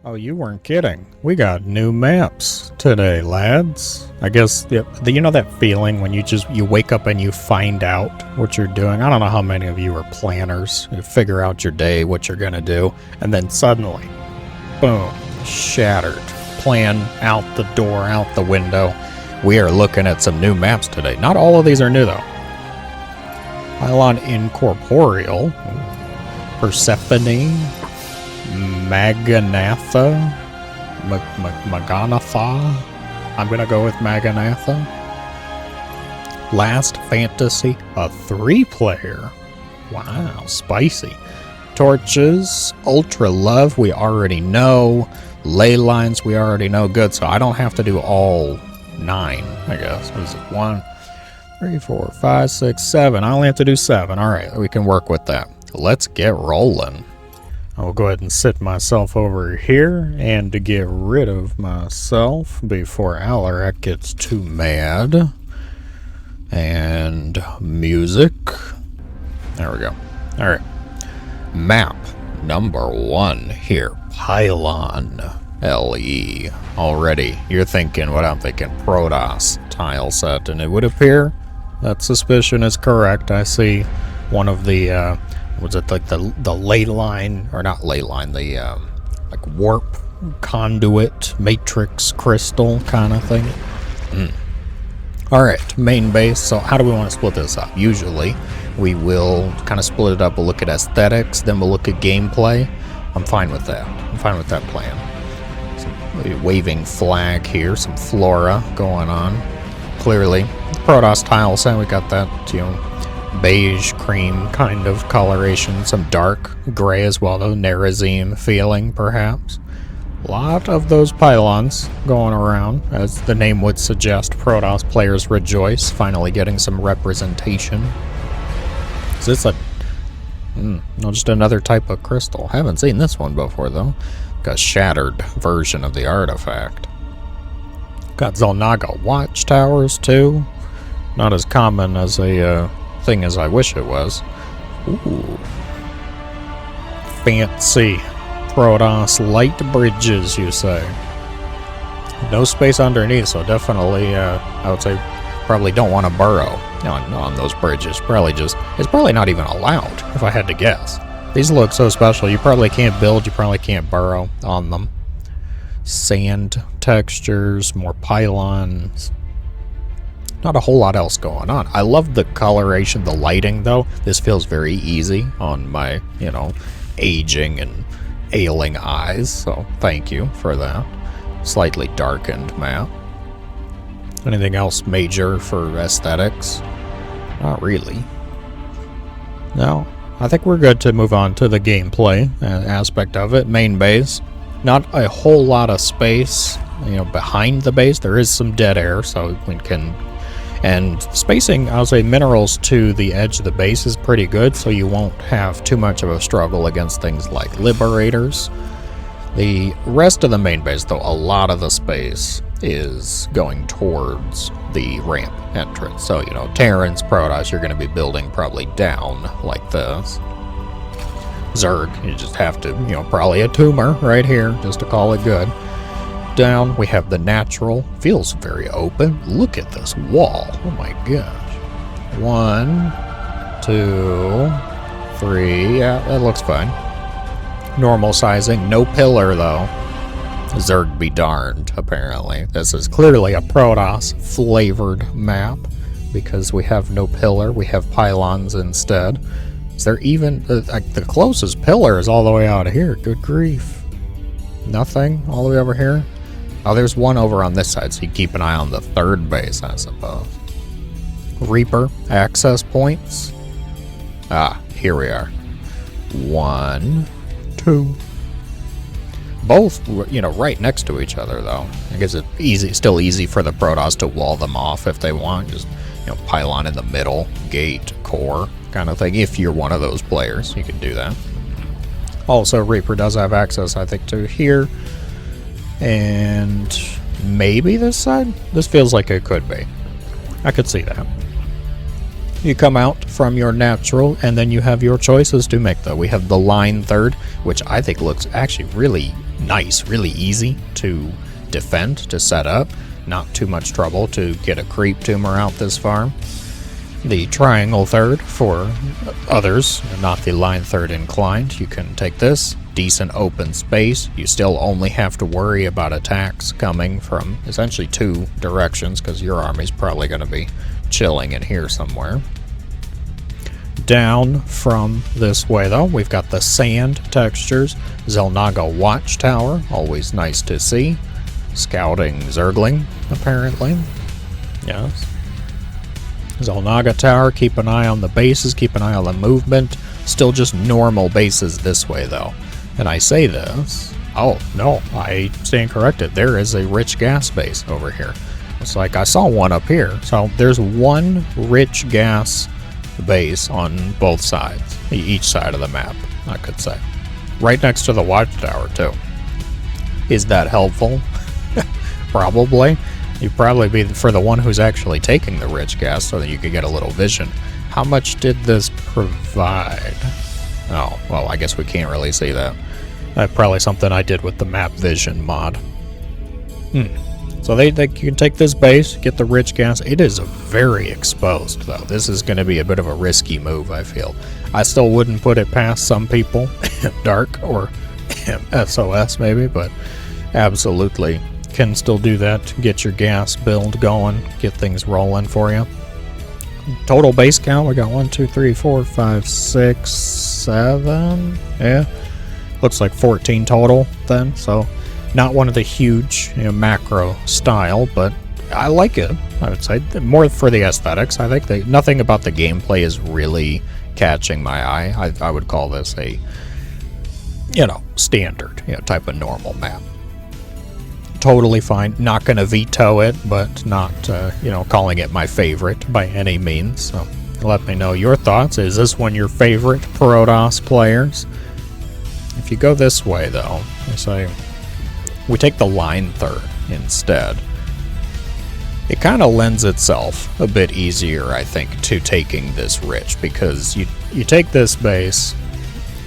Oh, you weren't kidding. We got new maps today, lads. I guess, you know that feeling when you wake up and you find out what you're doing? I don't know how many of you are planners. You figure out your day, what you're gonna do, and then suddenly, boom, shattered. Plan out the door, out the window. We are looking at some new maps today. Not all of these are new, though. Pylon Incorporeal, Persephone, Magannatha, Magannatha. I'm gonna go with Magannatha. Last Fantasy, a 3-player. Wow, spicy. Torches, Ultra Love, we already know. Ley lines, we already know. Good, so I don't have to do all 9, I guess. What is it? 1, 3, 4, 5, 6, 7. I only have to do 7. All right, we can work with that. Let's get rolling. I'll go ahead and sit myself over here, and to get rid of myself before Alarak gets too mad. And music. There we go. All right. Map number 1 here. Pylon. LE. Already, you're thinking what I'm thinking. Protoss tile set, and it would appear that suspicion is correct. I see one of the was it like the ley line, or not ley line, the like warp conduit matrix crystal kind of thing. All right, main base. So how do we want to split this up? Usually we will kind of split it up. We'll look at aesthetics, then we'll look at gameplay. I'm fine with that. I'm fine with that plan. Some waving flag here, some flora going on. Clearly, the Protoss tile set, we got that, you know, beige cream kind of coloration, some dark gray as well, though Nerazine feeling perhaps. A lot of those pylons going around, as the name would suggest. Protoss players rejoice, finally getting some representation. Is this a no, just another type of crystal? Haven't seen this one before though. Got a shattered version of the artifact. Got Zolnaga watchtowers too. Not as common as a thing as I wish it was. Ooh. Fancy Protoss light bridges, you say. No space underneath, so definitely, I would say, probably don't want to burrow on those bridges. It's probably not even allowed, if I had to guess. These look so special, you probably can't build, you probably can't burrow on them. Sand textures, more pylons. Not a whole lot else going on. I love the coloration, the lighting, though. This feels very easy on my, you know, aging and ailing eyes, so thank you for that. Slightly darkened map. Anything else major for aesthetics? Not really. No, I think we're good to move on to the gameplay aspect of it. Main base. Not a whole lot of space, you know, behind the base. There is some dead air, so we can... And spacing, I'll say minerals to the edge of the base is pretty good, so you won't have too much of a struggle against things like Liberators. The rest of the main base, though, a lot of the space is going towards the ramp entrance. So, you know, Terrans, Protoss, you're going to be building probably down like this. Zerg, you just have to, you know, probably a tumor right here just to call it good. Down, we have the natural. Feels very open. Look at this wall. Oh my gosh. 1, 2, 3. Yeah, that looks fine. Normal sizing. No pillar, though. Zerg be darned, apparently. This is clearly a Protoss flavored map because we have no pillar. We have pylons instead. Is there even... the closest pillar is all the way out here. Good grief. Nothing all the way over here? Oh, there's one over on this side, so you keep an eye on the third base, I suppose. Reaper access points. Ah, here we are. 1, 2. Both, you know, right next to each other, though. I guess it's still easy for the Protoss to wall them off if they want. Just, you know, pylon in the middle, gate, core, kind of thing. If you're one of those players, you can do that. Also, Reaper does have access, I think, to here. And maybe this side? This feels like it could be. I could see that. you come out from your natural, and then you have your choices to make, though. We have the line third, which I think looks actually really nice, really easy to defend, to set up. Not too much trouble to get a creep tumor out this far. The triangle third for others, not the line third inclined. You can take this, decent open space. You still only have to worry about attacks coming from essentially two directions, because your army's probably going to be chilling in here somewhere. Down from this way, though, we've got the sand textures. Xel'Naga Watchtower, always nice to see. Scouting Zergling, apparently. Yes. Xel'Naga Tower, keep an eye on the bases, keep an eye on the movement. Still just normal bases this way, though. And I say this... Oh, no, I stand corrected. There is a rich gas base over here. It's like I saw one up here. So there's one rich gas base on both sides. Each side of the map, I could say. Right next to the watchtower, too. Is that helpful? Probably. You'd probably be for the one who's actually taking the rich gas so that you could get a little vision. How much did this provide? Oh, well, I guess we can't really see that. That's probably something I did with the map vision mod. So you can take this base, get the rich gas. It is very exposed, though. This is going to be a bit of a risky move, I feel. I still wouldn't put it past some people. Dark or SOS, maybe, but absolutely can still do that. Get your gas build going, get things rolling for you. Total base count, we got 1, 2, 3, 4, 5, 6, 7. Yeah, looks like 14 total then. So not one of the huge, macro style, but I like it. I would say more for the aesthetics. I think nothing about the gameplay is really catching my eye. I would call this a standard type of normal map. Totally fine. Not going to veto it, but not, calling it my favorite by any means. So let me know your thoughts. Is this one your favorite Protoss players? If you go this way, though, I say we take the line third instead. It kind of lends itself a bit easier, I think, to taking this rich, because you take this base,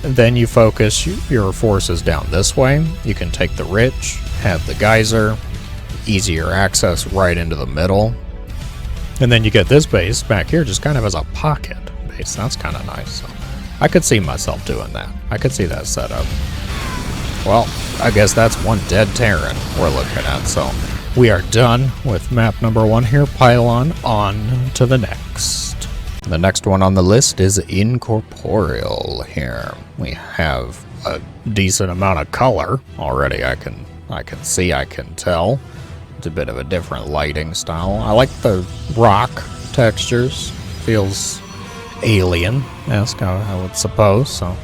and then you focus your forces down this way. You can take the rich, have the geyser, easier access right into the middle. And then you get this base back here just kind of as a pocket base. That's kind of nice. So I could see myself doing that. I could see that setup. Well, I guess that's one dead Terran we're looking at. So we are done with map number 1 here, Pylon. On to the next. The next one on the list is Incorporeal here. We have a decent amount of color already. I can see, I can tell. It's a bit of a different lighting style. I like the rock textures. Feels alien-esque, I would suppose. So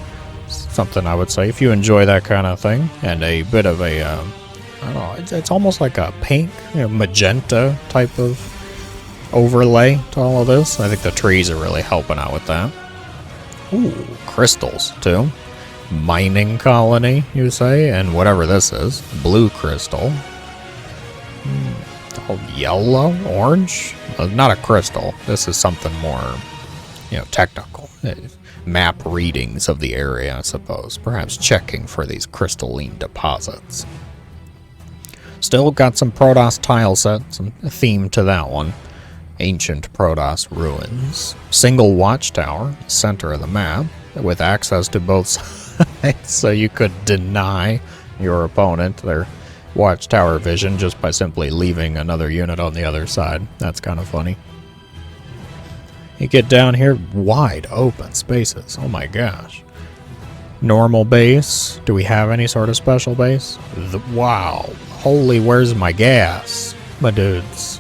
something I would say if you enjoy that kind of thing. And a bit of a, I don't know, it's almost like a pink, magenta type of overlay to all of this. I think the trees are really helping out with that. Ooh, crystals too. Mining colony, you say, and whatever this is, blue crystal. Oh, yellow, orange. Not a crystal. This is something more, technical. Map readings of the area, I suppose. Perhaps checking for these crystalline deposits. Still got some Protoss tile set, some theme to that one. Ancient Protoss ruins. Single watchtower, center of the map, with access to both sides, so you could deny your opponent their watchtower vision just by simply leaving another unit on the other side. That's kind of funny. You get down here, wide open spaces. Oh my gosh. Normal base. Do we have any sort of special base? Wow. Holy, where's my gas? My dudes.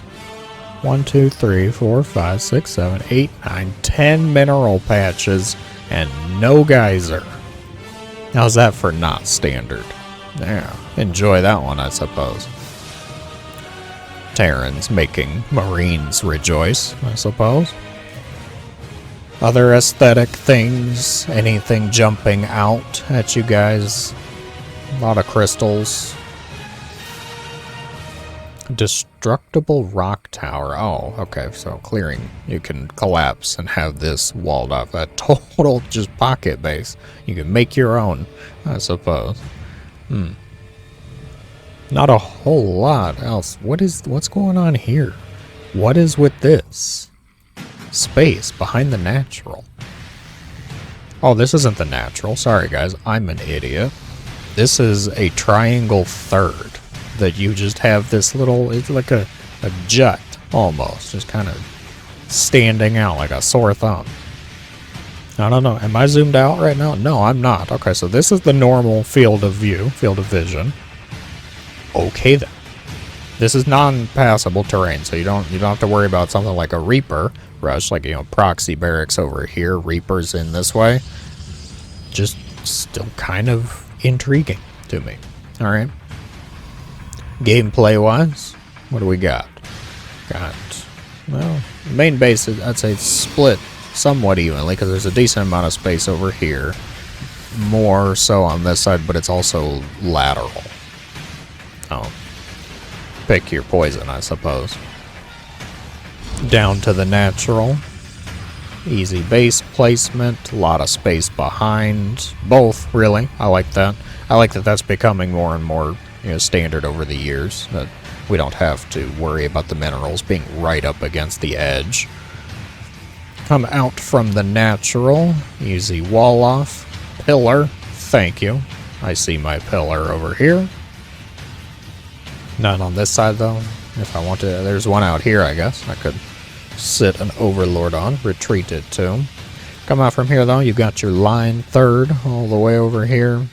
1, 2, 3, 4, 5, 6, 7, 8, 9, 10 mineral patches and no geyser. How's that for not standard? Yeah, enjoy that one, I suppose. Terrans making Marines rejoice, I suppose. Other aesthetic things, anything jumping out at you guys? A lot of crystals. Destructible rock tower. Oh, okay. So clearing, you can collapse and have this walled off. A total just pocket base. You can make your own, I suppose. Not a whole lot else. What's going on here? What is with this? Space behind the natural. Oh, this isn't the natural. Sorry, guys. I'm an idiot. This is a triangle third. That you just have this little, it's like a jut almost, just kind of standing out like a sore thumb. I don't know, am I zoomed out right now? No, I'm not. Okay, so this is the normal field of view, field of vision. Okay then. This is non-passable terrain, so you don't have to worry about something like a Reaper rush, like, you know, proxy barracks over here, Reapers in this way. Just still kind of intriguing to me. Alright. Gameplay-wise, what do we got? Well, the main base, I'd say, split somewhat evenly, because there's a decent amount of space over here. More so on this side, but it's also lateral. Oh. Pick your poison, I suppose. Down to the natural. Easy base placement, a lot of space behind. Both, really. I like that. I like that that's becoming more and more, you know, standard over the years, that we don't have to worry about the minerals being right up against the edge. Come out from the natural, easy wall off, pillar, thank you. I see my pillar over here. None on this side though. If I want to, there's one out here I guess. I could sit an overlord on, retreat it to. Come out from here though, you've got your line third all the way over here.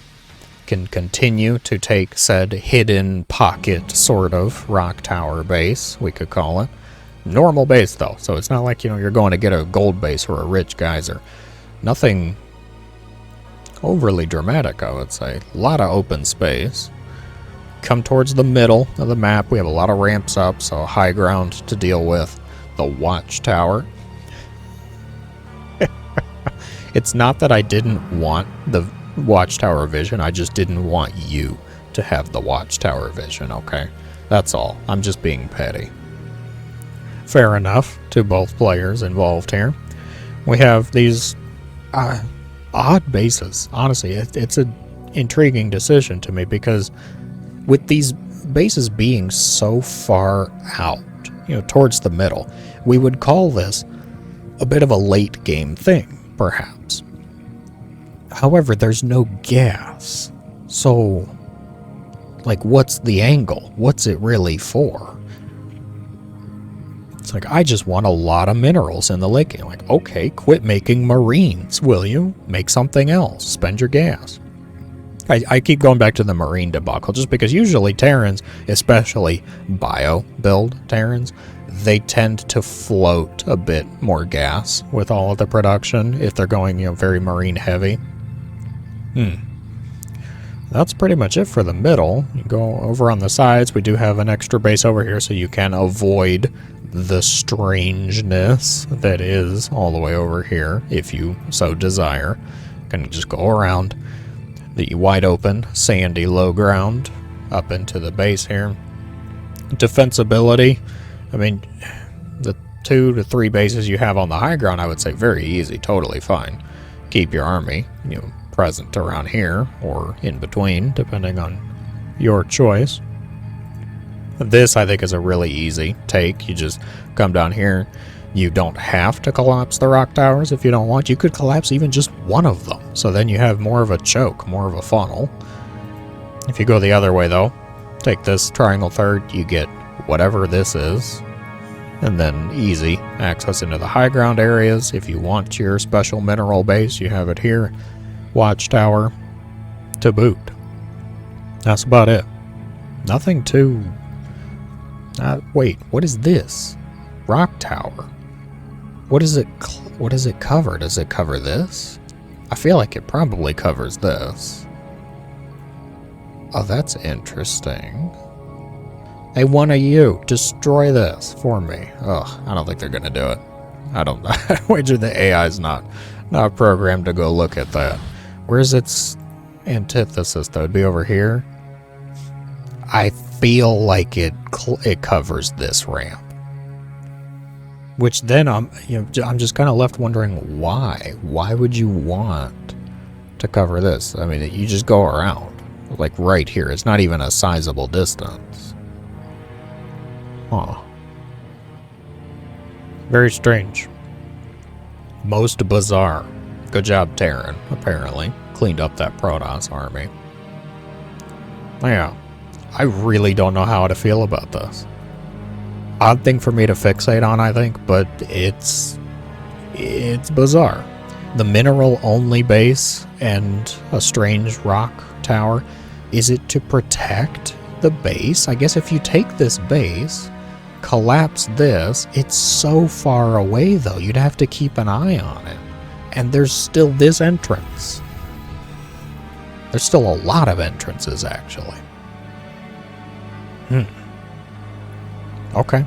Can continue to take said hidden pocket sort of rock tower base, we could call it. Normal base though, so it's not like, you know, you're going to get a gold base or a rich geyser. Nothing overly dramatic, I would say. A lot of open space. Come towards the middle of the map, we have a lot of ramps up, so high ground to deal with. The watchtower. It's not that I didn't want the watchtower vision, I just didn't want you to have the watchtower vision, okay? That's all. I'm just being petty. Fair enough to both players involved here. We have these odd bases. Honestly, it's an intriguing decision to me, because with these bases being so far out, you know, towards the middle, we would call this a bit of a late game thing, perhaps. However, there's no gas. So, like, what's the angle? What's it really for? It's like, I just want a lot of minerals in the lake. And like, okay, quit making marines, will you? Make something else. Spend your gas. I keep going back to the marine debacle just because usually Terrans, especially bio-build Terrans, they tend to float a bit more gas with all of the production if they're going, you know, very marine heavy. That's pretty much it for the middle. You go over on the sides, we do have an extra base over here so you can avoid the strangeness that is all the way over here if you so desire. You can just go around the wide open, sandy low ground up into the base here. Defensibility, I mean, the 2 to 3 bases you have on the high ground, I would say very easy, totally fine. Keep your army, you know, present around here or in between, depending on your choice. This, I think, is a really easy take. You just come down here. You don't have to collapse the rock towers if you don't want. You could collapse even just one of them. So then you have more of a choke, more of a funnel. If you go the other way, though, take this triangle third, you get whatever this is. And then easy access into the high ground areas. If you want your special mineral base, you have it here. Watchtower to boot. That's about it. Nothing too... wait, what is this? Rock tower. What does it cover? Does it cover this? I feel like it probably covers this. Oh, that's interesting. Hey, one of you, destroy this for me. Ugh, I don't think they're gonna do it. I wager the AI's not programmed to go look at that. Where's its antithesis though? It'd be over here. I feel like it covers this ramp. Which then I'm just kind of left wondering why. Why would you want to cover this? I mean, you just go around, like right here. It's not even a sizable distance. Huh. Very strange. Most bizarre. Good job, Terran, apparently. Cleaned up that Protoss army. Yeah. I really don't know how to feel about this. Odd thing for me to fixate on, I think, but it's bizarre. The mineral-only base and a strange rock tower, is it to protect the base? I guess if you take this base, collapse this, it's so far away, though. You'd have to keep an eye on it. And there's still this entrance. There's still a lot of entrances, actually. Okay.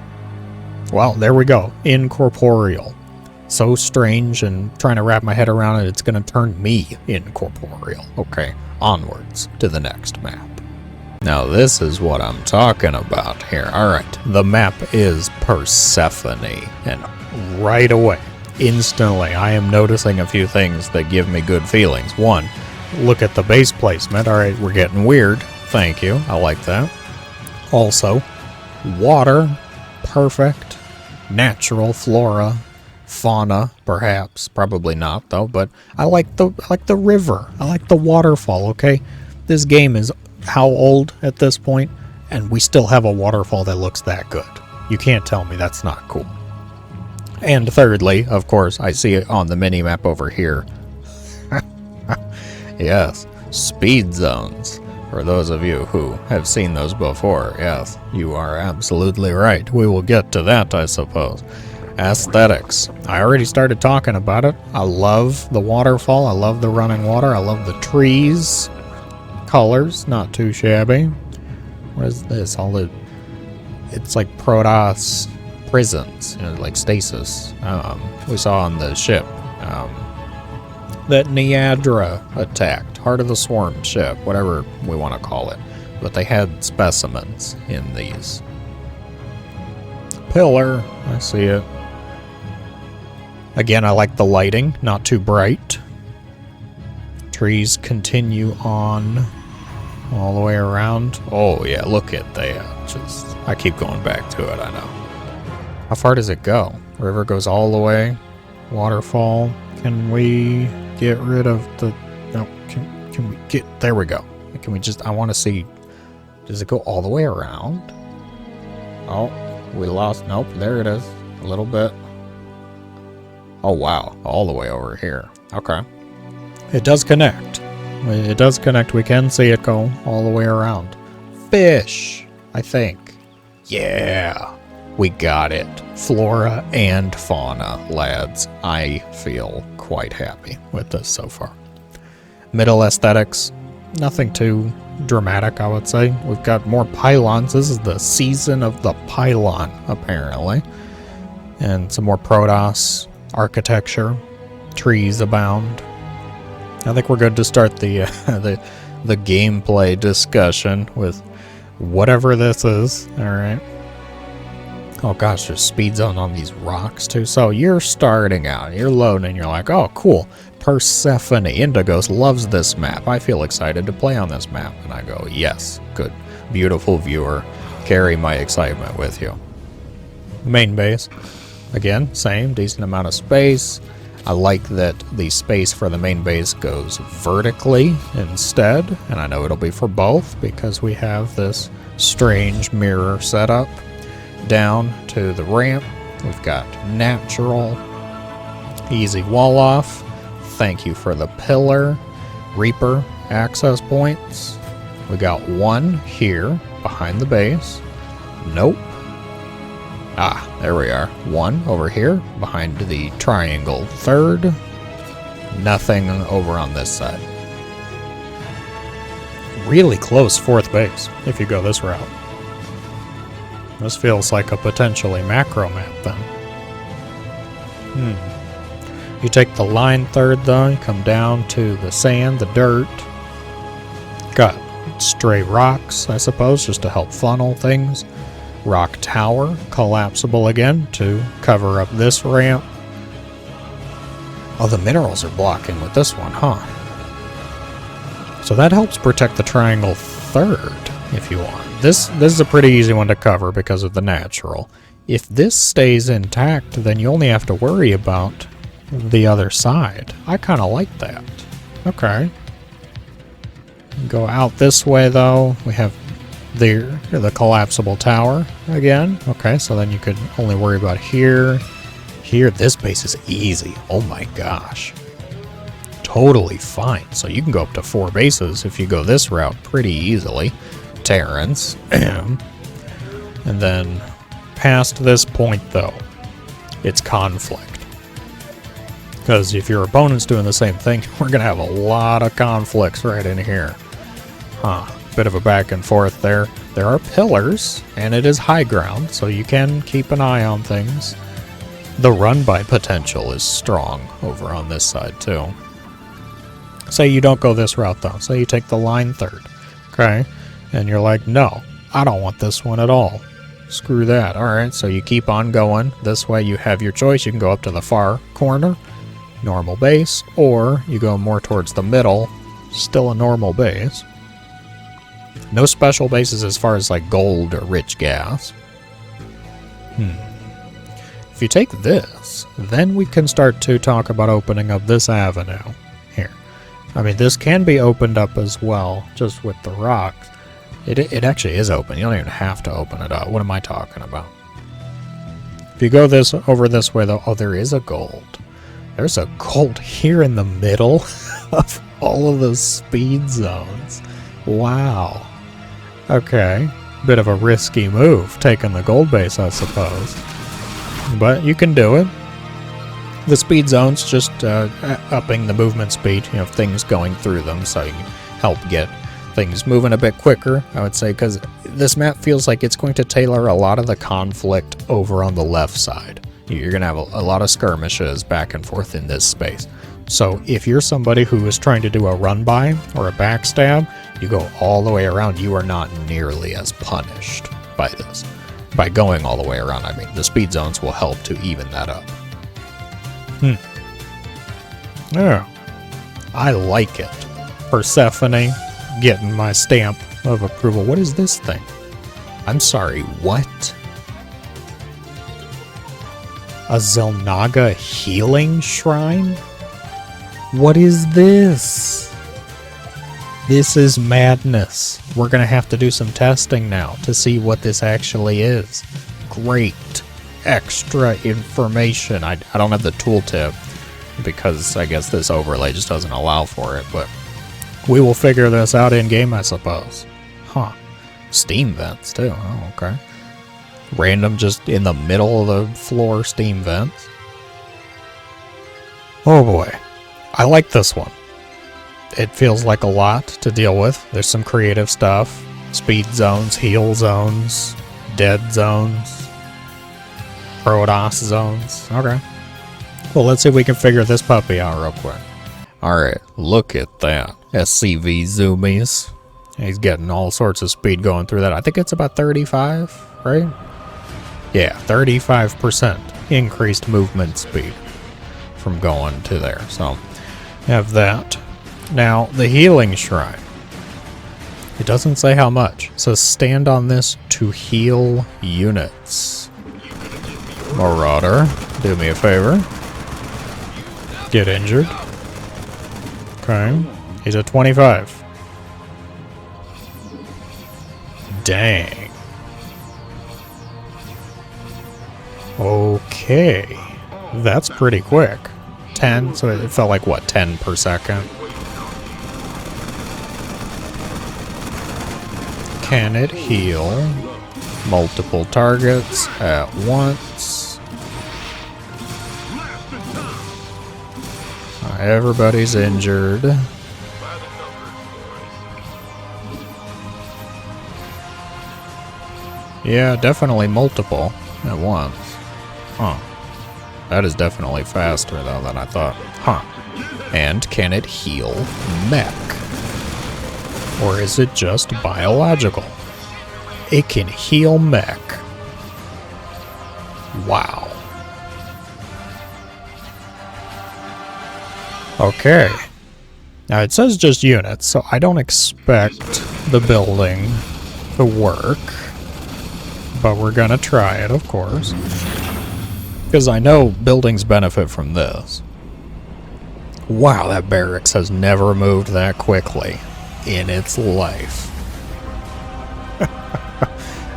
Well, there we go. Incorporeal. So strange, and trying to wrap my head around it, it's going to turn me incorporeal. Okay, onwards to the next map. Now this is what I'm talking about here. Alright, the map is Persephone, and right away, instantly, I am noticing a few things that give me good feelings. One, look at the base placement. Alright, we're getting weird. Thank you, I like that. Also, water, perfect, natural flora, fauna, perhaps, probably not though, but I like the river, I like the waterfall. Okay, this game is how old at this point, and we still have a waterfall that looks that good. You can't tell me that's not cool. And thirdly, of course, I see it on the mini map over here. Yes, speed zones. For those of you who have seen those before, yes, you are absolutely right. We will get to that, I suppose. Aesthetics. I already started talking about it. I love the waterfall. I love the running water. I love the trees. Colors, not too shabby. What is this? It's like Protoss prisons, like stasis. We saw on the ship. That Neadra attacked, Heart of the Swarm ship, whatever we want to call it. But they had specimens in these. Pillar, I see it. Again, I like the lighting, not too bright. Trees continue on all the way around. Oh yeah, look at that. I keep going back to it, I know. How far does it go? River goes all the way. Waterfall. Can we get rid of the... No, can we get... There we go. Can we just... I want to see... Does it go all the way around? Oh, we lost... Nope, there it is. A little bit. Oh, wow. All the way over here. Okay. It does connect. It does connect. We can see it go all the way around. Fish, I think. Yeah. We got it. Flora and fauna, lads. I feel quite happy with this so far. Middle aesthetics, nothing too dramatic, I would say. We've got more pylons. This is the season of the pylon, apparently. And some more Protoss architecture. Trees abound. I think we're good to start the gameplay discussion with whatever this is. All right. Oh gosh, there's speed zone on these rocks too. So you're starting out, you're loading, and you're like, oh cool, Persephone, Indigos loves this map. I feel excited to play on this map. And I go, yes, good, beautiful viewer, carry my excitement with you. Main base, again, same, decent amount of space. I like that the space for the main base goes vertically instead, and I know it'll be for both because we have this strange mirror setup. Down to the ramp, we've got natural, easy wall off. Thank you for the pillar, Reaper access points. We got one here behind the base. Nope. Ah, there we are. One over here behind the triangle. Third. Nothing over on this side. Really close fourth base if you go this route. This feels like a potentially macro map then. You take the line third though, you come down to the sand, the dirt. Got stray rocks, I suppose, just to help funnel things. Rock tower, collapsible again to cover up this ramp. Oh, the minerals are blocking with this one, huh? So that helps protect the triangle third, if you want. This is a pretty easy one to cover because of the natural. If this stays intact, then you only have to worry about the other side. I kind of like that. Okay. Go out this way, though. We have the collapsible tower again. Okay, so then you could only worry about here. Here, this base is easy. Oh my gosh. Totally fine. So you can go up to 4 bases if you go this route pretty easily. Terrans. And then past this point, though, it's conflict. Because if your opponent's doing the same thing, we're going to have a lot of conflicts right in here. Huh. Bit of a back and forth there. There are pillars, and it is high ground, so you can keep an eye on things. The run-by potential is strong over on this side, too. Say you don't go this route, though. Say you take the line third, okay? And you're like, no, I don't want this one at all. Screw that. Alright, so you keep on going. This way you have your choice. You can go up to the far corner, normal base, or you go more towards the middle, still a normal base. No special bases as far as like gold or rich gas. If you take this, then we can start to talk about opening up this avenue here. I mean, this can be opened up as well, just with the rocks. It actually is open. You don't even have to open it up. What am I talking about? If you go over this way, though, oh, there is a gold. There's a gold here in the middle of all of those speed zones. Wow. Okay. Bit of a risky move, taking the gold base, I suppose. But you can do it. The speed zone's just upping the movement speed, you know, things going through them, so you can help get things moving a bit quicker, I would say, because this map feels like it's going to tailor a lot of the conflict over on the left side. You're going to have a lot of skirmishes back and forth in this space. So if you're somebody who is trying to do a run-by or a backstab, you go all the way around, you are not nearly as punished by this. By going all the way around, I mean, the speed zones will help to even that up. Yeah, I like it. Persephone getting my stamp of approval. What is this thing? I'm sorry, what? A Zelnaga healing shrine? What is this? This is madness. We're gonna have to do some testing now to see what this actually is. Great. Extra information. I don't have the tooltip because I guess this overlay just doesn't allow for it, but we will figure this out in-game, I suppose. Huh. Steam vents, too. Oh, okay. Random, just in the middle of the floor steam vents. Oh boy. I like this one. It feels like a lot to deal with. There's some creative stuff. Speed zones, heal zones, dead zones, Protoss zones. Okay. Well, let's see if we can figure this puppy out real quick. Alright, look at that. SCV zoomies. He's getting all sorts of speed going through that. I think it's about 35, right? Yeah, 35% increased movement speed from going to there. So, have that. Now, the healing shrine. It doesn't say how much. It says stand on this to heal units. Marauder, do me a favor. Get injured. Okay. He's at 25. Dang. Okay. That's pretty quick. 10, so it felt like, what, 10 per second? Can it heal multiple targets at once? Everybody's injured. Yeah, definitely multiple at once. Huh. That is definitely faster, though, than I thought. Huh. And can it heal mech? Or is it just biological? It can heal mech. Wow. Okay. Now it says just units, so I don't expect the building to work. But we're gonna try it, of course. Because I know buildings benefit from this. Wow, that barracks has never moved that quickly in its life.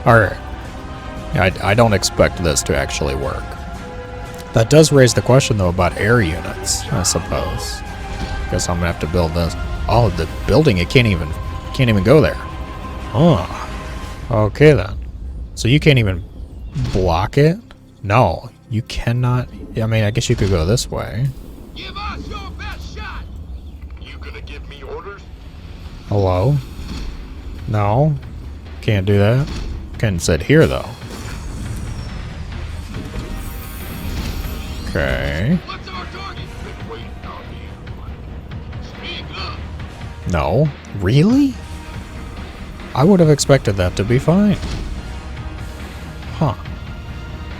Alright. I don't expect this to actually work. That does raise the question, though, about air units, I suppose. Guess I'm gonna have to build this. Oh, the building, it can't even go there. Huh. Okay, then. So you can't even block it? No, you cannot. I mean, I guess you could go this way. Give us your best shot. You gonna give me orders? Hello? No, can't do that. Can sit here though. Okay. What's our target? Been waiting on you. Speak up. No, really? I would have expected that to be fine. Huh.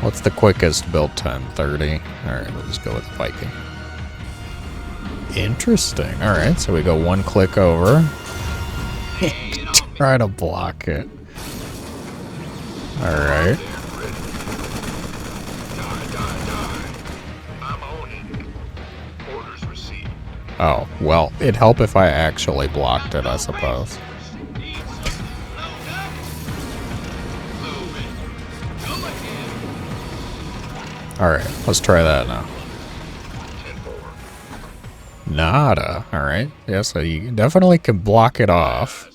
What's the quickest build time? 30? Alright, we'll just go with Viking. Interesting. Alright, so we go one click over. Try to block it. Alright. I'm on it. Orders received. Oh, well, it'd help if I actually blocked it, I suppose. Alright, let's try that now. Nada. Alright. Yeah, so you definitely can block it off.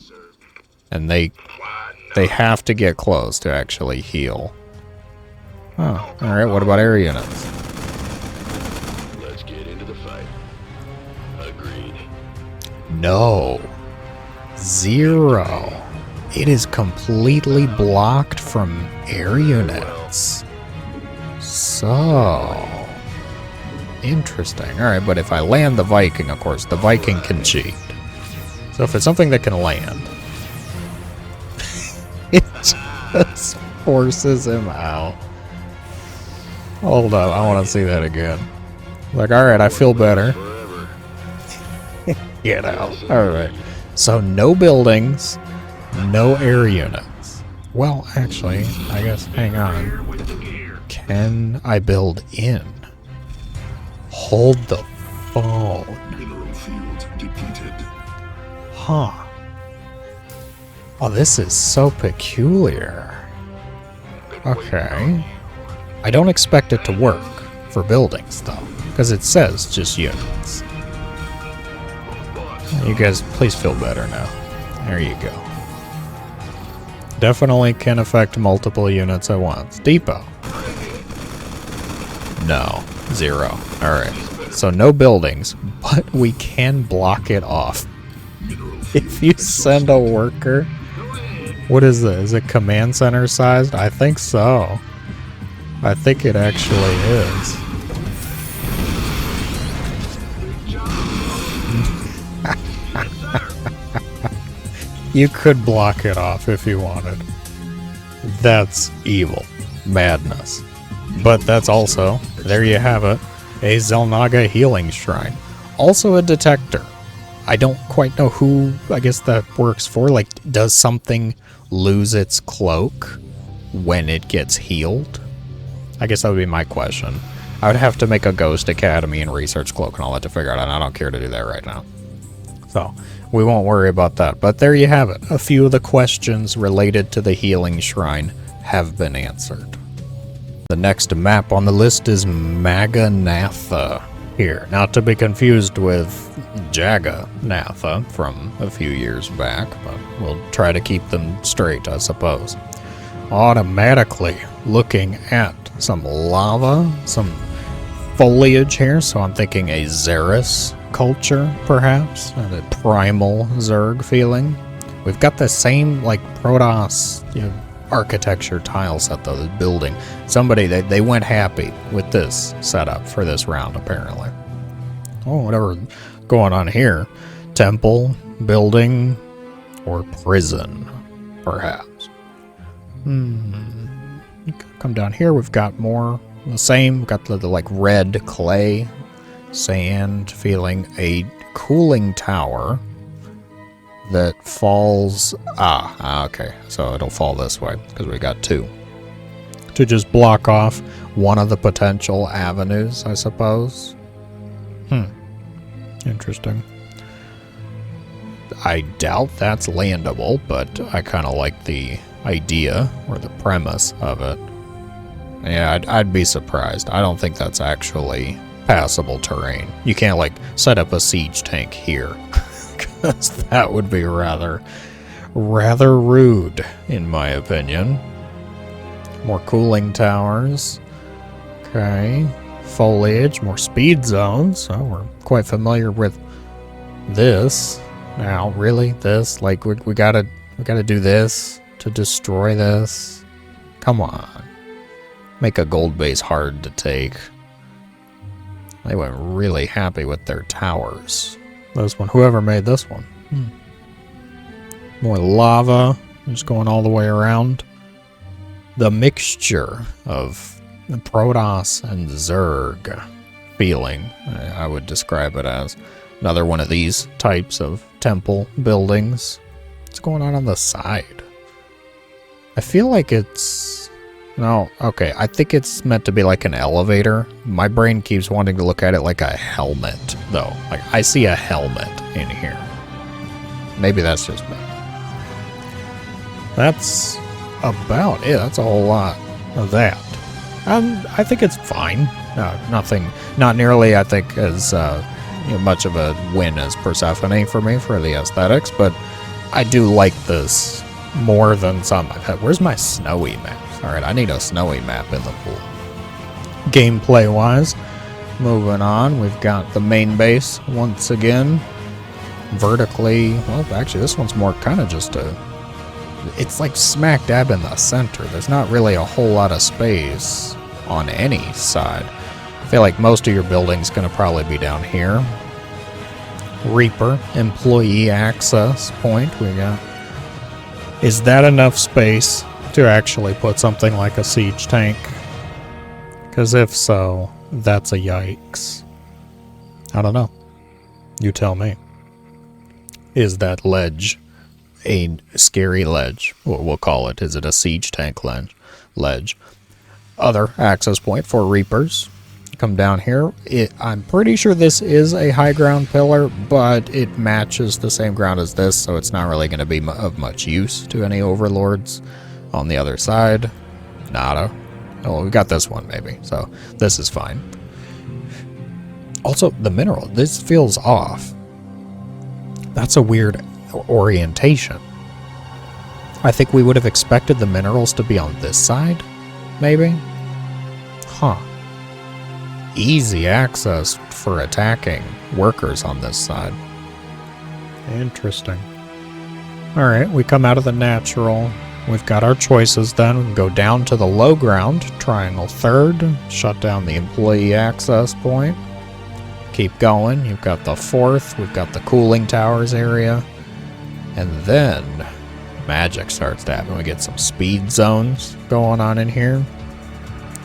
And they have to get close to actually heal. Oh, alright, what about air units? Let's get into the fight. Agreed. No. 0. It is completely blocked from air units. So interesting. Alright, but if I land the Viking, of course, the Viking can cheat. So if it's something that can land, it just forces him out. Hold up, I want to see that again. Like, alright, I feel better. Get out. Alright. So no buildings, no air units. Well, actually, I guess, hang on. Can I build in? Hold the phone. Mineral field depleted. Huh. Oh, this is so peculiar. Okay. I don't expect it to work for buildings, though, because it says just units. You guys, please feel better now. There you go. Definitely can affect multiple units at once. Depot. No. 0. Alright. So no buildings, but we can block it off. If you send a worker... What is this? Is it command center sized? I think so. I think it actually is. You could block it off if you wanted. That's evil. Madness. But that's also, there you have it, a Xel'Naga healing shrine. Also a detector. I don't quite know who, I guess that works for. Like, does something lose its cloak when it gets healed? I guess that would be my question. I would have to make a Ghost Academy and research cloak and all that to figure it out, and I don't care to do that right now. So, we won't worry about that. But there you have it. A few of the questions related to the healing shrine have been answered. The next map on the list is Magannatha here. Not to be confused with Jagannatha from a few years back, but we'll try to keep them straight, I suppose. Automatically looking at some lava, some foliage here, so I'm thinking a Xeris culture, perhaps, and a primal Zerg feeling. We've got the same, like, Protoss, architecture tile set, though, the building. Somebody, they went happy with this setup for this round, apparently. Oh, whatever going on here. Temple, building, Or prison, perhaps. Come down here, we've got more the same. We've got the like red clay, sand, feeling a cooling tower that falls. Okay. So it'll fall this way because we got two. To just block off one of the potential avenues, I suppose. Interesting. I doubt that's landable, but I kind of like the idea or the premise of it. Yeah, I'd be surprised. I don't think that's actually passable terrain. You can't, like, set up a siege tank here, because that would be rather rude, in my opinion. More cooling towers. Okay. Foliage, more speed zones. So we're quite familiar with this. Now, really? This? Like, we gotta do this to destroy this? Come on. Make a gold base hard to take. They went really happy with their towers. This one, whoever made this one. More lava, just going all the way around. The mixture of Protoss and Zerg feeling, I would describe it as. Another one of these types of temple buildings. What's going on the side? I feel like it's... No, okay, I think it's meant to be like an elevator. My brain keeps wanting to look at it like a helmet, though. Like, I see a helmet in here. Maybe that's just me. That's about it. That's a whole lot of that. I think it's fine. Not nearly, I think, as much of a win as Persephone for me for the aesthetics, but I do like this more than some I've had. Where's my snowy map? Alright, I need a snowy map in the pool. Gameplay-wise, moving on, we've got the main base once again. Vertically, well, actually, this one's more kind of just a... It's like smack dab in the center. There's not really a whole lot of space on any side. I feel like most of your building's going to probably be down here. Reaper, employee access point, we got... Is that enough space to actually put something like a siege tank? Because if so, that's a yikes. I don't know. You tell me. Is that ledge a scary ledge? We'll call it. Is it a siege tank ledge? Other access point for Reapers. Come down here. I'm pretty sure this is a high ground pillar, but it matches the same ground as this, so it's not really going to be of much use to any overlords. On the other side, nada. Oh, we got this one maybe, so this is fine. Also, the mineral, this feels off. That's a weird orientation. I think we would have expected the minerals to be on this side, maybe? Huh. Easy access for attacking workers on this side. Interesting. Alright, we come out of the natural. We've got our choices then. We can go down to the low ground, triangle third, shut down the employee access point. Keep going. You've got the fourth. We've got the cooling towers area. And then magic starts to happen. We get some speed zones going on in here.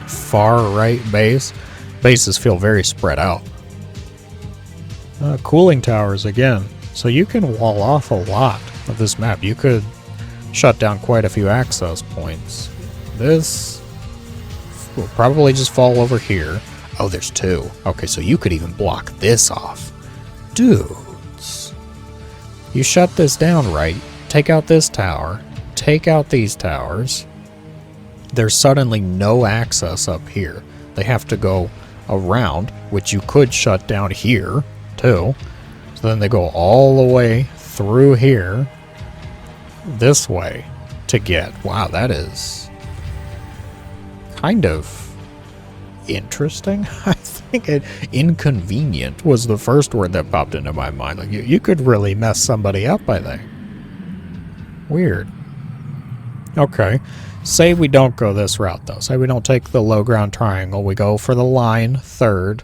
Far right base. Bases feel very spread out. Cooling towers again. So you can wall off a lot of this map. You could shut down quite a few access points. This will probably just fall over here. Oh, there's two. Okay, so you could even block this off. Dudes. You shut this down right, take out this tower, take out these towers. There's suddenly no access up here. They have to go around, which you could shut down here, too. So then they go all the way through here, this way, to get... Wow, that is kind of interesting. I think inconvenient was the first word that popped into my mind. Like, you could really mess somebody up, I think. Weird. Okay. Say we don't go this route, though. Say we don't take the low ground triangle. We go for the line third.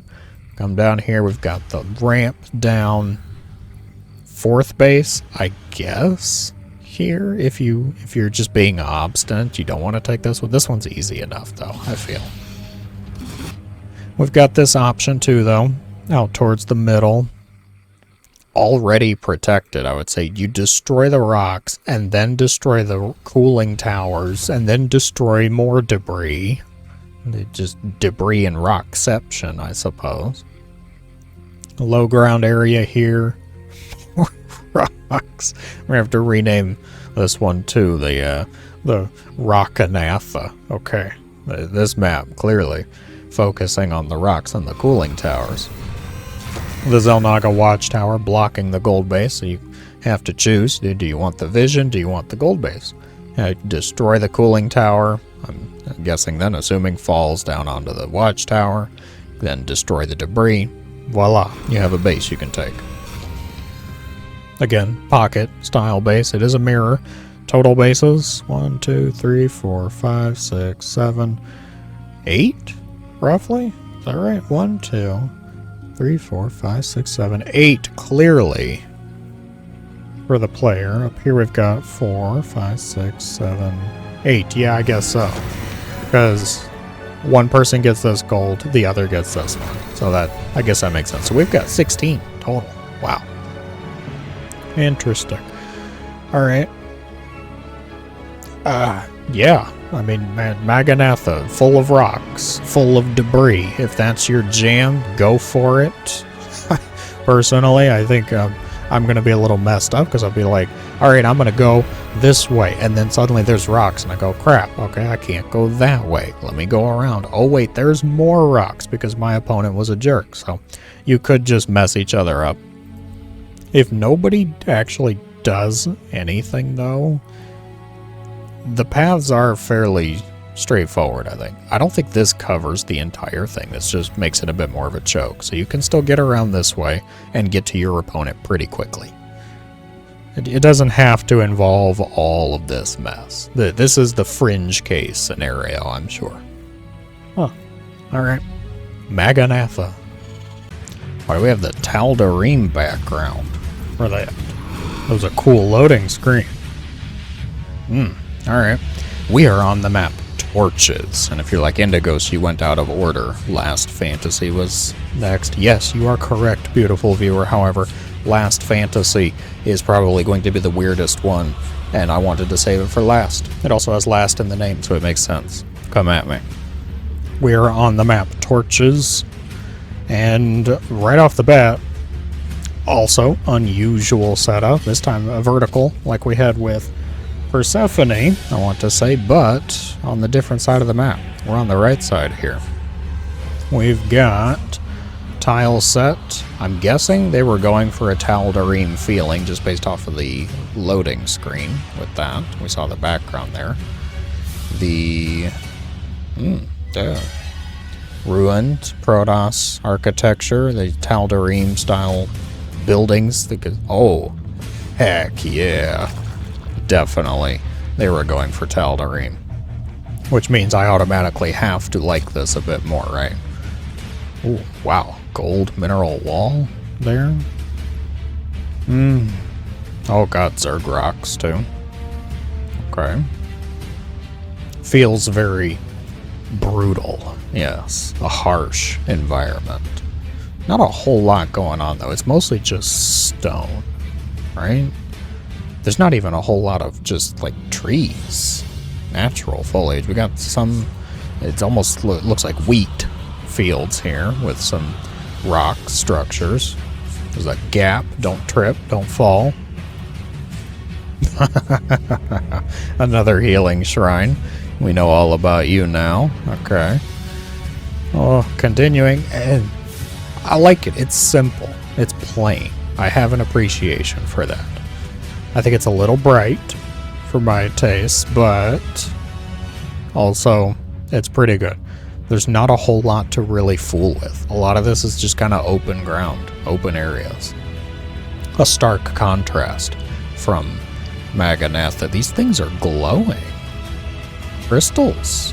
Come down here. We've got the ramp down fourth base, I guess. here if you're just being obstinate. You don't want to take this one. This one's easy enough, though, I feel. We've got this option, too, though, out towards the middle. Already protected, I would say. You destroy the rocks, and then destroy the cooling towers, and then destroy more debris. Just debris and rockception, I suppose. A low ground area here. Rocks. We're gonna have to rename this one too. The Magannatha. Okay. This map clearly focusing on the rocks and the cooling towers. The Xel'Naga Watchtower blocking the gold base, so you have to choose. Do you want the vision? Do you want the gold base? Destroy the cooling tower. I'm guessing then, assuming falls down onto the watchtower. Then destroy the debris. Voila, you have a base you can take. Again, pocket style base. It is a mirror. Total bases 1, 2, 3, 4, 5, 6, 7, 8, roughly. Is that right? 1, 2, 3, 4, 5, 6, 7, 8 clearly for the player. Up here we've got 4, 5, 6, 7, 8. Yeah, I guess so. Because one person gets this gold, the other gets this one. So that, I guess that makes sense. So we've got 16 total. Wow. Interesting. Alright. Yeah. I mean, Magannatha, full of rocks, full of debris. If that's your jam, go for it. Personally, I think I'm going to be a little messed up because I'll be like, alright, I'm going to go this way. And then suddenly there's rocks and I go, crap, okay, I can't go that way. Let me go around. Oh, wait, there's more rocks because my opponent was a jerk. So you could just mess each other up. If nobody actually does anything, though, the paths are fairly straightforward, I think. I don't think this covers the entire thing. This just makes it a bit more of a choke. So you can still get around this way and get to your opponent pretty quickly. It doesn't have to involve all of this mess. This is the fringe case scenario, I'm sure. Huh. Alright. Magannatha. Why do we have the Tal'Darim background? Where are they at? That was a cool loading screen. Alright. We are on the map Torches. And if you're like Indigos, you went out of order. Last Fantasy was next. Yes, you are correct, beautiful viewer. However, Last Fantasy is probably going to be the weirdest one, and I wanted to save it for last. It also has last in the name, so it makes sense. Come at me. We are on the map Torches, and right off the bat, also unusual setup. This time a vertical, like we had with Persephone, I want to say, but on the different side of the map. We're on the right side here. We've got tile set. I'm guessing they were going for a Tal'Darim feeling just based off of the loading screen with that. We saw the background there. The ruined Protoss architecture, the Tal'Darim style buildings. Oh, heck yeah. Definitely. They were going for Tal'Darim. Which means I automatically have to like this a bit more, right? Oh, wow. Gold mineral wall there. Oh god, Zerg rocks too. Okay. Feels very brutal. Yes. A harsh environment. Not a whole lot going on though. It's mostly just stone, right? There's not even a whole lot of just like trees. Natural foliage. We got some, it almost looks like wheat fields here with some rock structures. There's a gap. Don't trip. Don't fall. Another healing shrine. We know all about you now. Okay. Oh, continuing. And I like it. It's simple. It's plain. I have an appreciation for that. I think it's a little bright for my taste, but also it's pretty good. There's not a whole lot to really fool with. A lot of this is just kind of open ground, open areas. A stark contrast from Magannatha. These things are glowing. Crystals.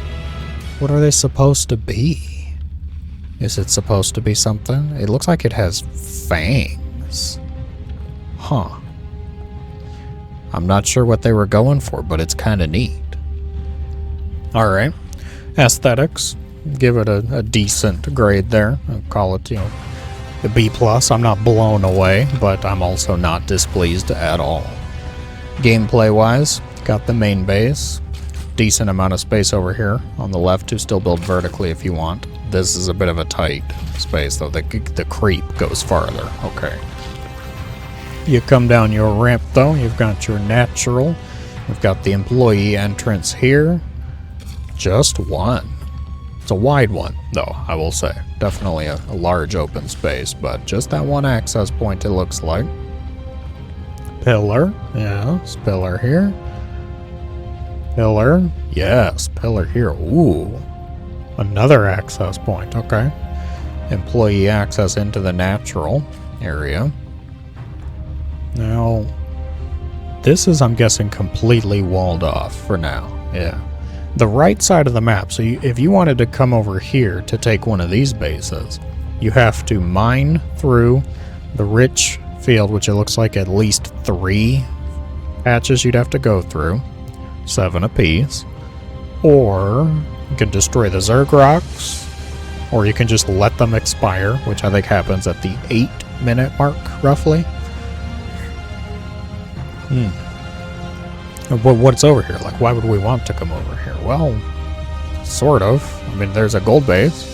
What are they supposed to be? Is it supposed to be something? It looks like it has fangs. Huh. I'm not sure what they were going for, but it's kind of neat. Alright. Aesthetics. Give it a decent grade there. I'll call it, a B+. I'm not blown away, but I'm also not displeased at all. Gameplay-wise, got the main base. Decent amount of space over here on the left to still build vertically if you want. This is a bit of a tight space, though. The creep goes farther. Okay. You come down your ramp, though. You've got your natural. We've got the employee entrance here. Just one. It's a wide one, though, I will say. Definitely a large open space, but just that one access point, it looks like. Pillar. Yes, pillar here. Pillar. Yes, pillar here. Ooh. Another access point. Okay. Employee access into the natural area. Now, this is, I'm guessing, completely walled off for now. Yeah. The right side of the map, so if you wanted to come over here to take one of these bases, you have to mine through the rich field, which it looks like at least 3 patches you'd have to go through. 7 apiece. Or you can destroy the Zerg rocks, or you can just let them expire, which I think happens at the 8-minute mark, roughly. What's over here? Like, why would we want to come over here? Well, sort of. I mean, there's a gold base.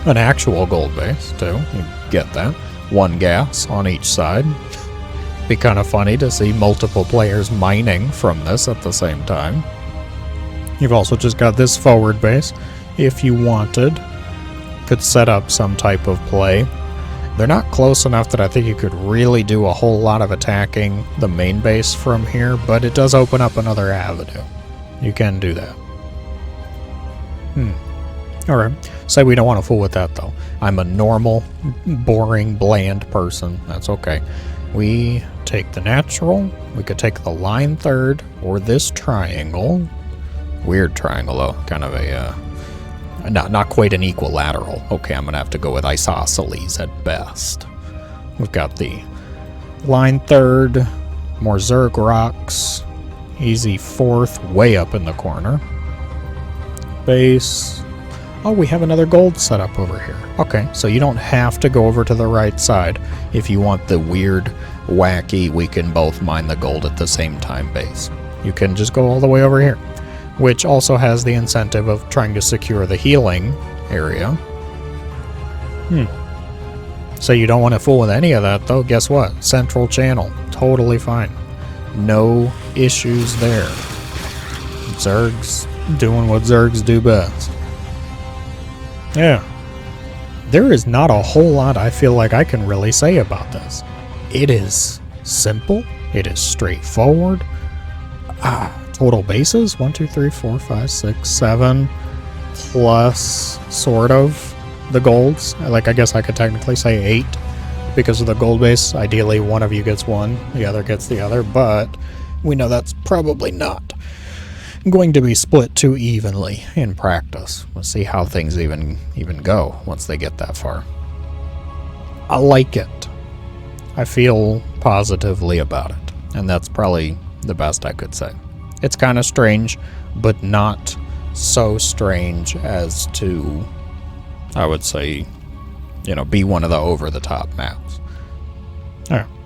An actual gold base, too. You get that. 1 gas on each side. Be kind of funny to see multiple players mining from this at the same time. You've also just got this forward base. If you wanted, could set up some type of play. They're not close enough that I think you could really do a whole lot of attacking the main base from here, but it does open up another avenue. You can do that. Alright. Say we don't want to fool with that, though. I'm a normal, boring, bland person. That's okay. We take the natural. We could take the line third, or this triangle. Weird triangle, though. Kind of a, not quite an equilateral. Okay, I'm going to have to go with isosceles at best. We've got the line third, more Zerg rocks, easy fourth, way up in the corner. Base. Oh, we have another gold setup over here. Okay, so you don't have to go over to the right side if you want the weird, wacky, we can both mine the gold at the same time base. You can just go all the way over here, which also has the incentive of trying to secure the healing area. So you don't want to fool with any of that, though. Guess what? Central channel. Totally fine. No issues there. Zergs doing what Zergs do best. Yeah. There is not a whole lot I feel like I can really say about this. It is simple. It is straightforward. Total bases, 1, 2, 3, 4, 5, 6, 7, plus sort of the golds. Like, I guess I could technically say 8 because of the gold base. Ideally, one of you gets one, the other gets the other, but we know that's probably not going to be split too evenly in practice. We'll see how things even go once they get that far. I like it. I feel positively about it, and that's probably the best I could say. It's kind of strange, but not so strange as to, I would say, be one of the over-the-top maps.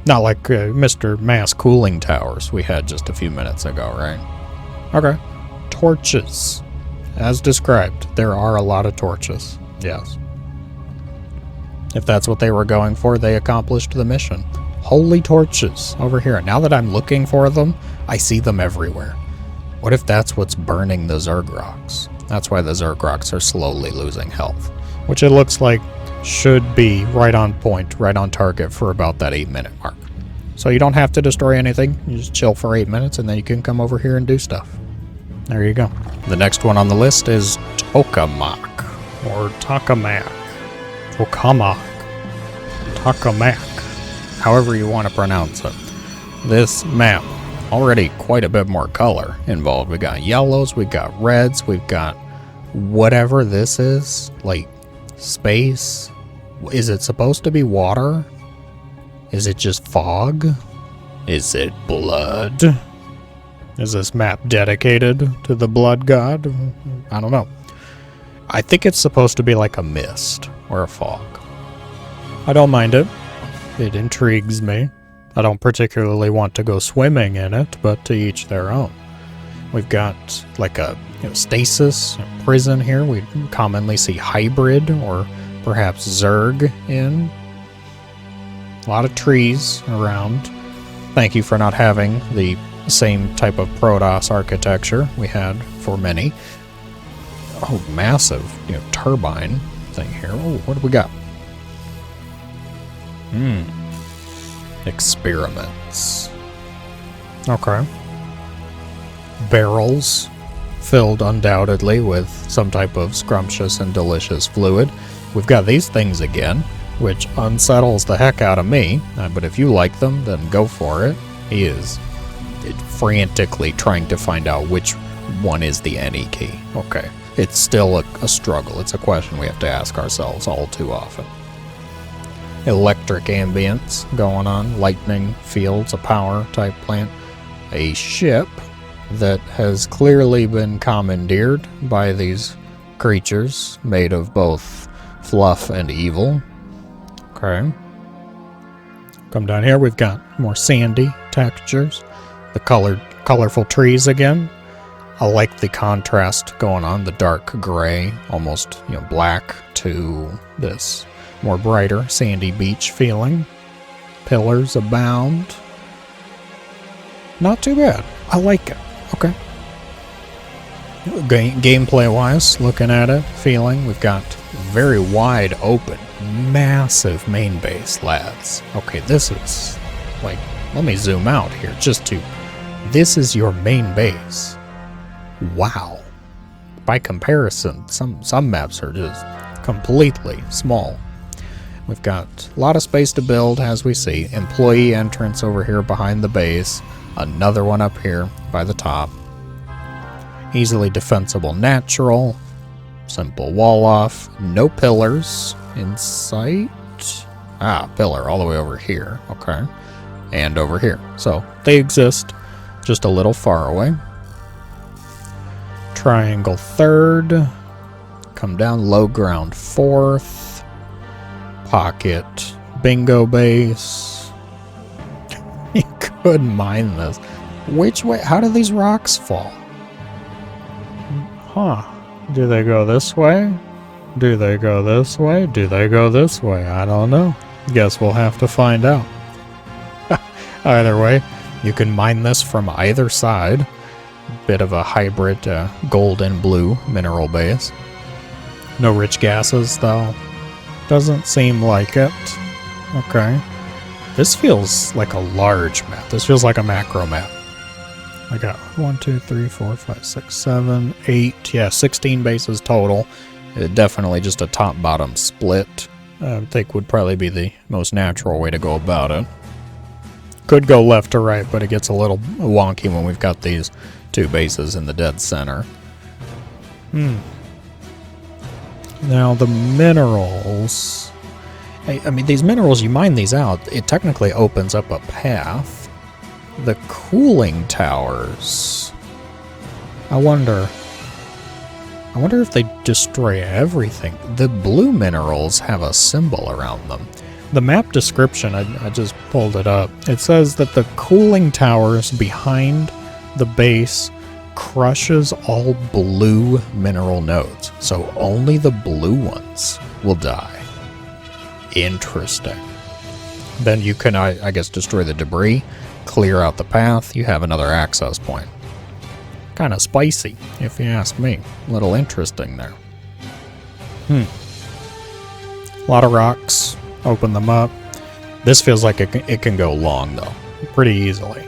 Not like Mr. Mass Cooling Towers we had just a few minutes ago, right? Okay. Torches. As described, there are a lot of torches. Yes. If that's what they were going for, they accomplished the mission. Holy torches over here. Now that I'm looking for them, I see them everywhere. What if that's what's burning the Zerg rocks? That's why the Zerg rocks are slowly losing health, which it looks like should be right on point, right on target for about that 8-minute mark. So you don't have to destroy anything. You just chill for 8 minutes and then you can come over here and do stuff. There you go. The next one on the list is Tokamak, or Tokamak. Tokamak. However you want to pronounce it. This map, already quite a bit more color involved. We got yellows, we got reds, we've got whatever this is, like space. Is it supposed to be water? Is it just fog? Is it blood? Is this map dedicated to the blood god? I don't know. I think it's supposed to be like a mist or a fog. I don't mind it. It intrigues me. I don't particularly want to go swimming in it, but to each their own. We've got like a stasis, a prison here. We commonly see hybrid or perhaps Zerg in. A lot of trees around. Thank you for not having the same type of Protoss architecture we had for many. Oh, massive, turbine thing here. Oh, what do we got? Experiments. Okay. Barrels filled undoubtedly with some type of scrumptious and delicious fluid. We've got these things again, which unsettles the heck out of me. But if you like them, then go for it. He is frantically trying to find out which one is the any key. Okay. It's still a struggle. It's a question we have to ask ourselves all too often. Electric ambience going on. Lightning fields, a power type plant. A ship that has clearly been commandeered by these creatures made of both fluff and evil. Okay. Come down here, we've got more sandy textures. The colorful trees again. I like the contrast going on, the dark gray, almost black, to this more brighter sandy beach feeling. Pillars abound. Not too bad. I like it. Okay. Gameplay wise, looking at it, feeling, we've got very wide open, massive main base, lads. Okay, this is like, let me zoom out here this is your main base. Wow. By comparison, some maps are just completely small. We've got a lot of space to build, as we see. Employee entrance over here behind the base. Another one up here by the top. Easily defensible natural. Simple wall off. No pillars in sight. Pillar all the way over here. Okay. And over here. So they exist, just a little far away. Triangle third. Come down, low ground fourth. Pocket bingo base. You could mine this. Which way? How do these rocks fall? Huh. Do they go this way? Do they go this way? Do they go this way? I don't know. Guess we'll have to find out. Either way, you can mine this from either side. Bit of a hybrid gold and blue mineral base. No rich gases, though. Doesn't seem like it. Okay. This feels like a large map. This feels like a macro map. I got 1, 2, 3, 4, 5, 6, 7, 8. Yeah, 16 bases total. Definitely just a top-bottom split. I think would probably be the most natural way to go about it. Could go left to right, but it gets a little wonky when we've got these two bases in the dead center. Now the minerals. I mean, these minerals, you mine these out, it technically opens up a path. The cooling towers. I wonder if they destroy everything. The blue minerals have a symbol around them. The map description, I just pulled it up. It says that the cooling towers behind the base crushes all blue mineral nodes. So only the blue ones will die. Interesting. Then you can, I guess, destroy the debris, clear out the path. You have another access point. Kind of spicy, if you ask me. A little interesting there. A lot of rocks. Open them up. This feels like it can go long, though. Pretty easily.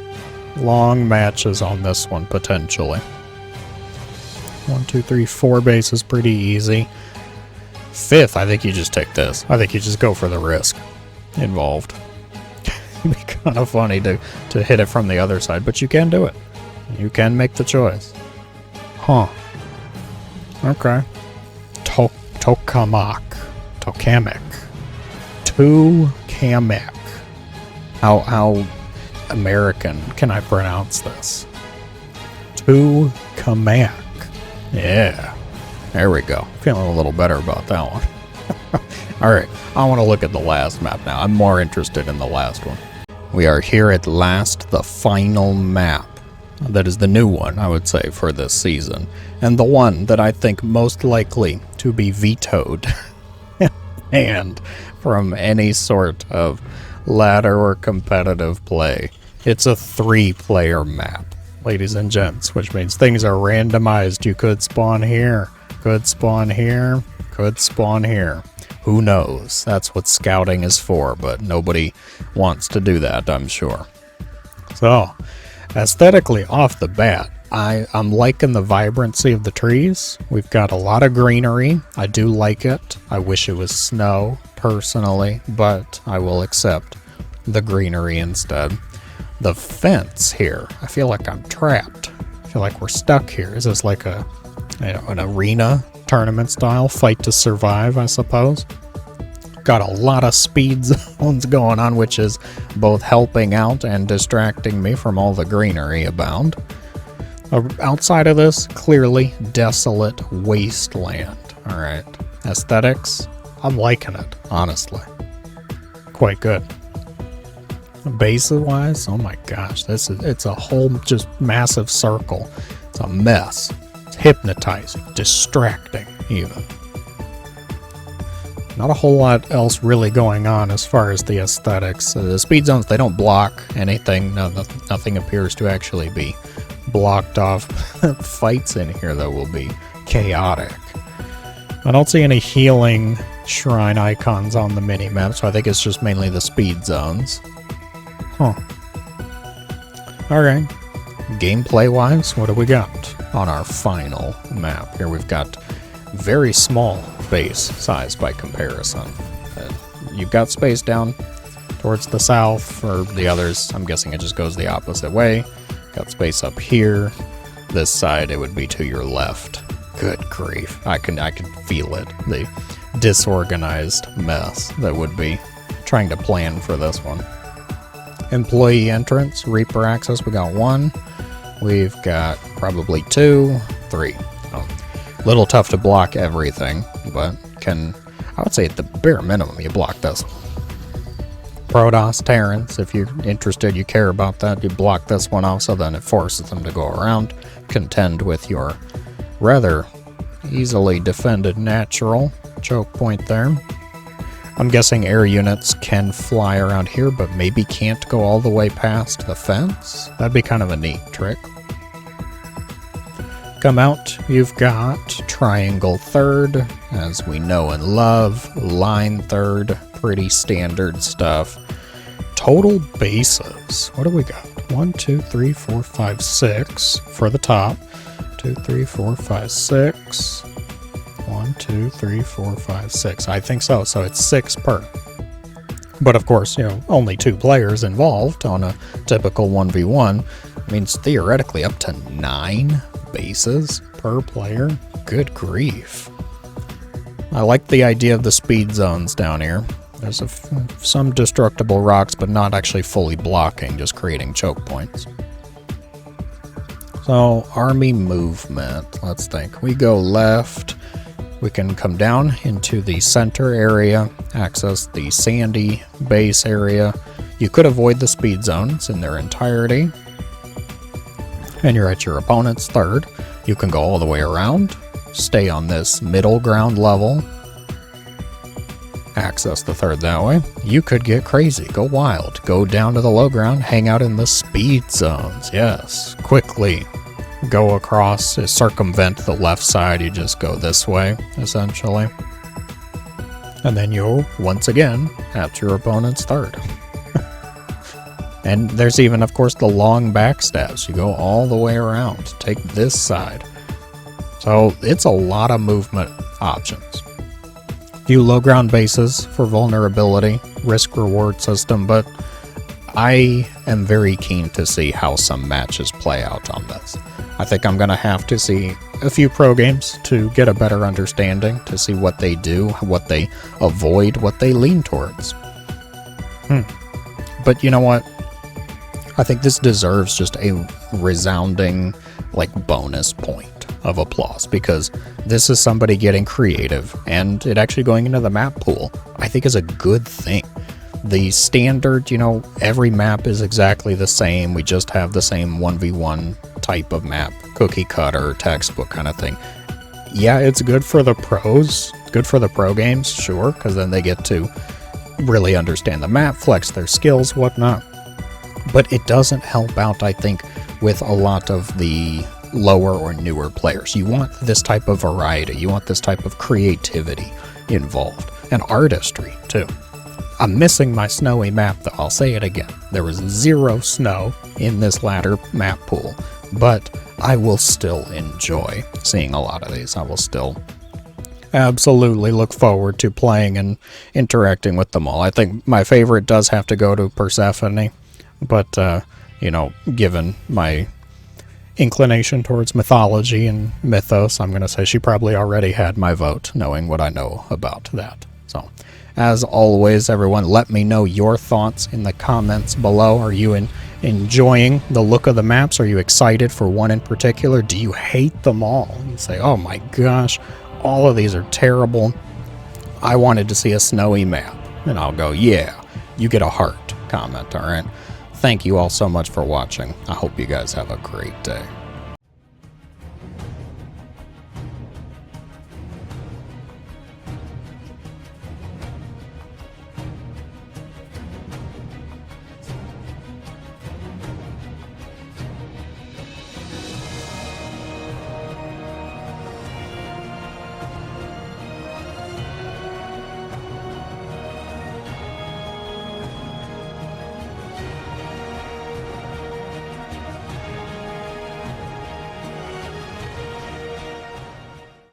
Long matches on this one, potentially. 1, 2, 3, 4 bases, pretty easy. Fifth, I think you just take this. I think you just go for the risk involved. It'd be kind of funny to hit it from the other side, but you can do it. You can make the choice. Huh. Okay. Tokamak. Tokamak. Tokamak. How American can I pronounce this? Tokamak. Yeah. There we go. Feeling a little better about that one. Alright, I want to look at the last map now. I'm more interested in the last one. We are here at last, the final map. That is the new one, I would say, for this season. And the one that I think most likely to be vetoed and from any sort of ladder or competitive play. It's a 3-player map, ladies and gents, which means things are randomized. You could spawn here, could spawn here, could spawn here. Who knows? That's what scouting is for, but nobody wants to do that, I'm sure. So, aesthetically, off the bat, I'm liking the vibrancy of the trees. We've got a lot of greenery. I do like it. I wish it was snow, personally, but I will accept the greenery instead. The fence here, I feel like I'm trapped. I feel like we're stuck here. Is this like an arena tournament style fight to survive, I suppose? Got a lot of speed zones going on, which is both helping out and distracting me from all the greenery abound. Outside of this, clearly desolate wasteland. Alright. Aesthetics, I'm liking it, honestly. Quite good. Base-wise, oh my gosh, it's a whole just massive circle. It's a mess. It's hypnotizing, distracting even. Not a whole lot else really going on as far as the aesthetics. The speed zones, they don't block anything. Nothing appears to actually be blocked off. Fights in here, though, will be chaotic. I don't see any healing shrine icons on the mini-map, so I think it's just mainly the speed zones. Huh. Alright. Gameplay-wise, what do we got on our final map? Here we've got very small base size by comparison. You've got space down towards the south. For the others, I'm guessing it just goes the opposite way. Got space up here. This side, it would be to your left. Good grief. I can feel it. The disorganized mess that would be trying to plan for this one. Employee entrance, Reaper access, we got 1. We've got probably 2, 3. Little tough to block everything, but I would say at the bare minimum, you block this. Protoss, Terrans, if you're interested, you care about that, you block this one off, so then it forces them to go around, contend with your rather easily defended natural choke point there. I'm guessing air units can fly around here, but maybe can't go all the way past the fence. That'd be kind of a neat trick. Come out, you've got triangle third, as we know and love, line third, pretty standard stuff. Total bases, what do we got? 1, 2, 3, 4, 5, 6 for the top. 2, 3, 4, 5, 6. 1, 2, 3, 4, 5, 6. I think so, so it's 6 per. But of course, only 2 players involved on a typical 1v1 means theoretically up to 9 bases per player. Good grief. I like the idea of the speed zones down here. There's some destructible rocks, but not actually fully blocking, just creating choke points. So, army movement. Let's think. We go left. We can come down into the center area, access the sandy base area. You could avoid the speed zones in their entirety. And you're at your opponent's third. You can go all the way around, stay on this middle ground level, access the third that way. You could get crazy, go wild, go down to the low ground, hang out in the speed zones. Yes, quickly go across, circumvent the left side. You just go this way, essentially. And then you're once again at your opponent's third. And there's even, of course, the long backstabs. You go all the way around. Take this side. So it's a lot of movement options. Few low ground bases for vulnerability, risk-reward system, but I am very keen to see how some matches play out on this. I think I'm going to have to see a few pro games to get a better understanding, to see what they do, what they avoid, what they lean towards. But you know what? I think this deserves just a resounding, like, bonus point of applause, because this is somebody getting creative, and it actually going into the map pool, I think is a good thing. The standard, you know, every map is exactly the same, we just have the same 1v1 type of map, cookie cutter, textbook kind of thing. Yeah, it's good for the pros, good for the pro games, sure, because then they get to really understand the map, flex their skills, whatnot. But it doesn't help out, I think, with a lot of the lower or newer players. You want this type of variety, you want this type of creativity involved, and artistry, too. I'm missing my snowy map, though. I'll say it again. There was 0 snow in this latter map pool, but I will still enjoy seeing a lot of these. I will still absolutely look forward to playing and interacting with them all. I think my favorite does have to go to Persephone, but, you know, given my inclination towards mythology and mythos, I'm going to say she probably already had my vote, knowing what I know about that. So, as always, everyone, let me know your thoughts in the comments below. Are you enjoying the look of the maps? Are you excited for one in particular? Do you hate them all? You say, oh my gosh, all of these are terrible. I wanted to see a snowy map. And I'll go, yeah, you get a heart comment, all right? Thank you all so much for watching. I hope you guys have a great day.